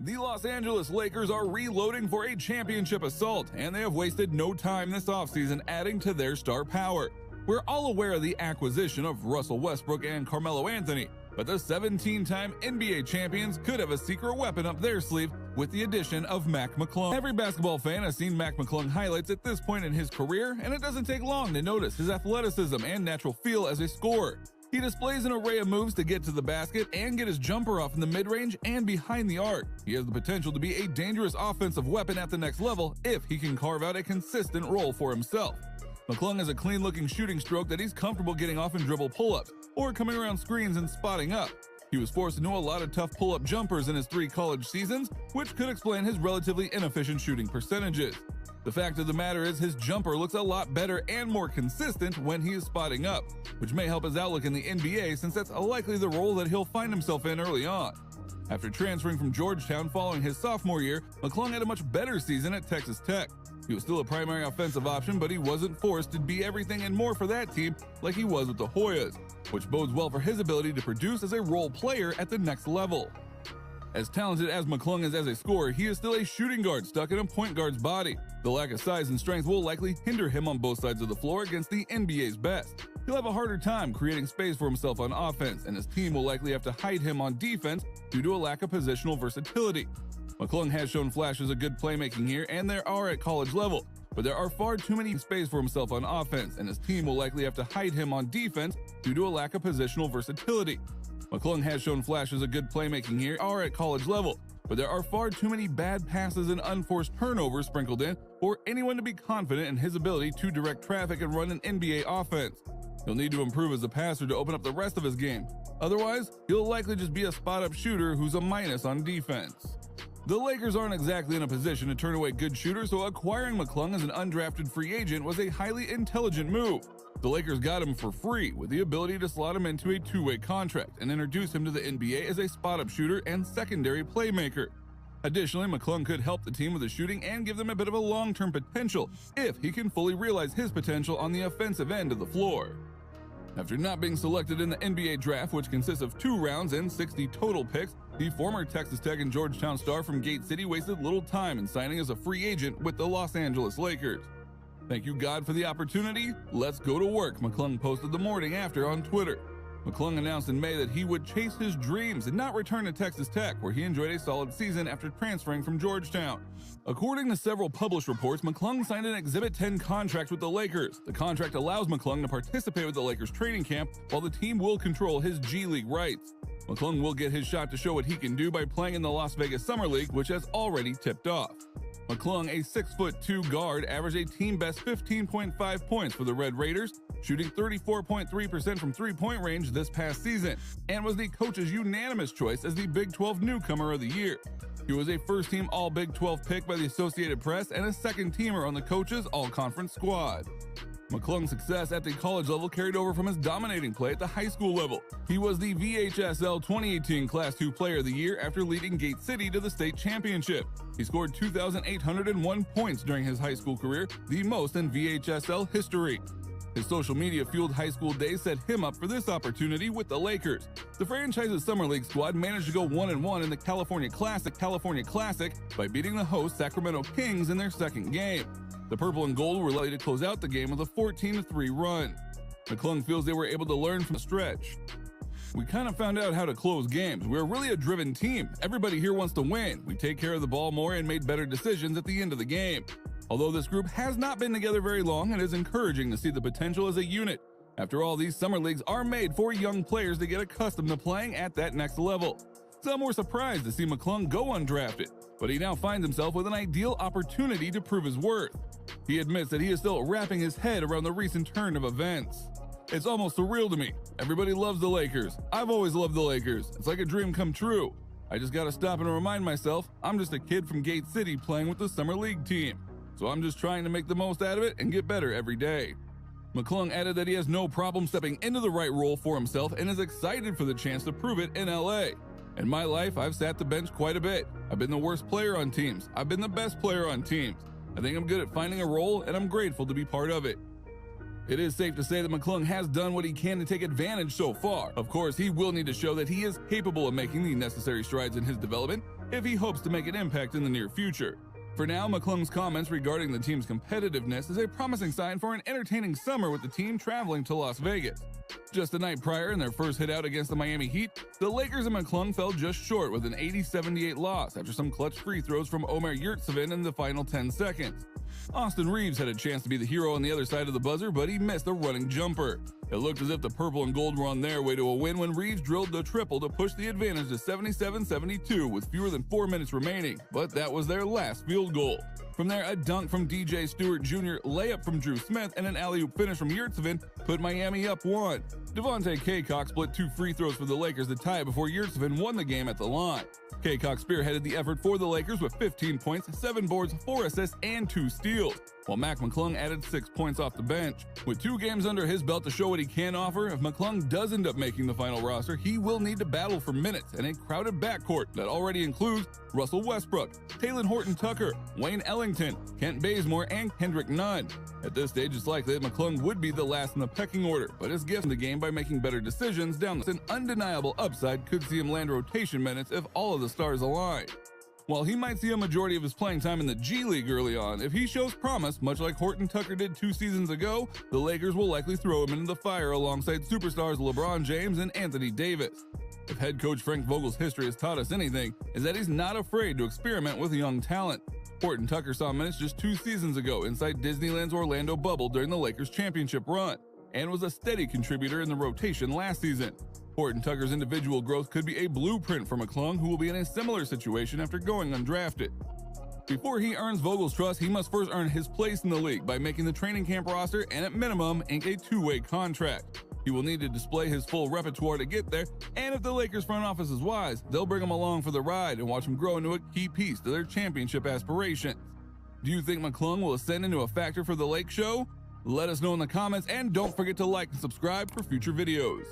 The Los Angeles Lakers are reloading for a championship assault, and they have wasted no time this offseason adding to their star power. We're all aware of the acquisition of Russell Westbrook and Carmelo Anthony, but the 17-time NBA champions could have a secret weapon up their sleeve with the addition of McClung. Every basketball fan has seen McClung highlights at this point in his career, and it doesn't take long to notice his athleticism and natural feel as a scorer. He displays an array of moves to get to the basket and get his jumper off in the mid-range and behind the arc. He has the potential to be a dangerous offensive weapon at the next level if he can carve out a consistent role for himself. McClung has a clean-looking shooting stroke that he's comfortable getting off in dribble pull-ups or coming around screens and spotting up. He was forced to know a lot of tough pull-up jumpers in his 3 college seasons, which could explain his relatively inefficient shooting percentages. The fact of the matter is his jumper looks a lot better and more consistent when he is spotting up, which may help his outlook in the NBA since that's likely the role that he'll find himself in early on. After transferring from Georgetown following his sophomore year, McClung had a much better season at Texas Tech. He was still a primary offensive option, but he wasn't forced to be everything and more for that team like he was with the Hoyas, which bodes well for his ability to produce as a role player at the next level. As talented as McClung is as a scorer, he is still a shooting guard stuck in a point guard's body. The lack of size and strength will likely hinder him on both sides of the floor against the NBA's best. He'll have a harder time creating space for himself on offense, and his team will likely have to hide him on defense due to a lack of positional versatility. McClung has shown flashes of good playmaking here, and there are at college level, but there are far too many space for himself on offense, and his team will likely have to hide him on defense due to a lack of positional versatility. McClung has shown flashes of good playmaking here, are at college level, but there are far too many bad passes and unforced turnovers sprinkled in for anyone to be confident in his ability to direct traffic and run an NBA offense. He'll need to improve as a passer to open up the rest of his game. Otherwise, he'll likely just be a spot-up shooter who's a minus on defense. The Lakers aren't exactly in a position to turn away good shooters, so acquiring McClung as an undrafted free agent was a highly intelligent move. The Lakers got him for free with the ability to slot him into a two-way contract and introduce him to the NBA as a spot-up shooter and secondary playmaker. Additionally, McClung could help the team with the shooting and give them a bit of a long-term potential if he can fully realize his potential on the offensive end of the floor. After not being selected in the NBA draft, which consists of 2 rounds and 60 total picks, the former Texas Tech and Georgetown star from Gate City wasted little time in signing as a free agent with the Los Angeles Lakers. "Thank you, God, for the opportunity. Let's go to work," McClung posted the morning after on Twitter. McClung announced in May that he would chase his dreams and not return to Texas Tech, where he enjoyed a solid season after transferring from Georgetown. According to several published reports, McClung signed an Exhibit 10 contract with the Lakers. The contract allows McClung to participate with the Lakers training camp, while the team will control his G League rights. McClung will get his shot to show what he can do by playing in the Las Vegas Summer League, which has already tipped off. McClung, a 6'2" guard, averaged a team-best 15.5 points for the Red Raiders, shooting 34.3% from three-point range this past season, and was the coach's unanimous choice as the Big 12 Newcomer of the Year. He was a first-team All-Big 12 pick by the Associated Press and a second-teamer on the coach's All-Conference squad. McClung's success at the college level carried over from his dominating play at the high school level. He was the VHSL 2018 Class II Player of the Year after leading Gate City to the state championship. He scored 2,801 points during his high school career, the most in VHSL history. His social media-fueled high school days set him up for this opportunity with the Lakers. The franchise's Summer League squad managed to go 1-1 in the California Classic by beating the host Sacramento Kings in their second game. The purple and gold were likely to close out the game with a 14-3 run. McClung feels they were able to learn from the stretch. "We kind of found out how to close games. We're really a driven team. Everybody here wants to win. We take care of the ball more and made better decisions at the end of the game. Although this group has not been together very long, it is encouraging to see the potential as a unit. After all, these summer leagues are made for young players to get accustomed to playing at that next level." Some were surprised to see McClung go undrafted, but he now finds himself with an ideal opportunity to prove his worth. He admits that he is still wrapping his head around the recent turn of events. "It's almost surreal to me. Everybody loves the Lakers. I've always loved the Lakers. It's like a dream come true. I just gotta stop and remind myself I'm just a kid from Gate City playing with the Summer League team. So I'm just trying to make the most out of it and get better every day." McClung added that he has no problem stepping into the right role for himself and is excited for the chance to prove it in LA. "In my life, I've sat the bench quite a bit. I've been the worst player on teams. I've been the best player on teams. I think I'm good at finding a role, and I'm grateful to be part of it." It is safe to say that McClung has done what he can to take advantage so far. Of course, he will need to show that he is capable of making the necessary strides in his development if he hopes to make an impact in the near future. For now, McClung's comments regarding the team's competitiveness is a promising sign for an entertaining summer with the team traveling to Las Vegas. Just the night prior, in their first hit out against the Miami Heat, the Lakers and McClung fell just short with an 80-78 loss after some clutch free throws from Omer Yurtseven in the final 10 seconds. Austin Reeves had a chance to be the hero on the other side of the buzzer, but he missed a running jumper. It looked as if the purple and gold were on their way to a win when Reeves drilled the triple to push the advantage to 77-72 with fewer than 4 minutes remaining, but that was their last field goal. From there, a dunk from DJ Stewart Jr., layup from Drew Smith, and an alley-oop finish from Yurtseven put Miami up 1. Devontae Caycock split 2 free throws for the Lakers to tie it before Yurtseven won the game at the line. Caycock spearheaded the effort for the Lakers with 15 points, 7 boards, 4 assists, and 2 steals, while McClung added 6 points off the bench. With 2 games under his belt to show what he can offer, if McClung does end up making the final roster, he will need to battle for minutes in a crowded backcourt that already includes Russell Westbrook, Talen Horton-Tucker, Wayne Ellington, Kent Bazemore, and Kendrick Nunn. At this stage, it's likely that McClung would be the last in the pecking order, but his gift in the game by making better decisions down an undeniable upside could see him land rotation minutes if all of the stars align. While he might see a majority of his playing time in the G League early on, if he shows promise, much like Horton-Tucker did 2 seasons ago, the Lakers will likely throw him into the fire alongside superstars LeBron James and Anthony Davis. If head coach Frank Vogel's history has taught us anything, is that he's not afraid to experiment with young talent. Horton-Tucker saw minutes just 2 seasons ago inside Disneyland's Orlando bubble during the Lakers' championship run, and was a steady contributor in the rotation last season. Horton-Tucker's individual growth could be a blueprint for McClung, who will be in a similar situation after going undrafted. Before he earns Vogel's trust, he must first earn his place in the league by making the training camp roster and, at minimum, ink a 2-way contract. He will need to display his full repertoire to get there, and if the Lakers front office is wise, they'll bring him along for the ride and watch him grow into a key piece to their championship aspirations. Do you think McClung will ascend into a factor for the Lake Show? Let us know in the comments, and don't forget to like and subscribe for future videos.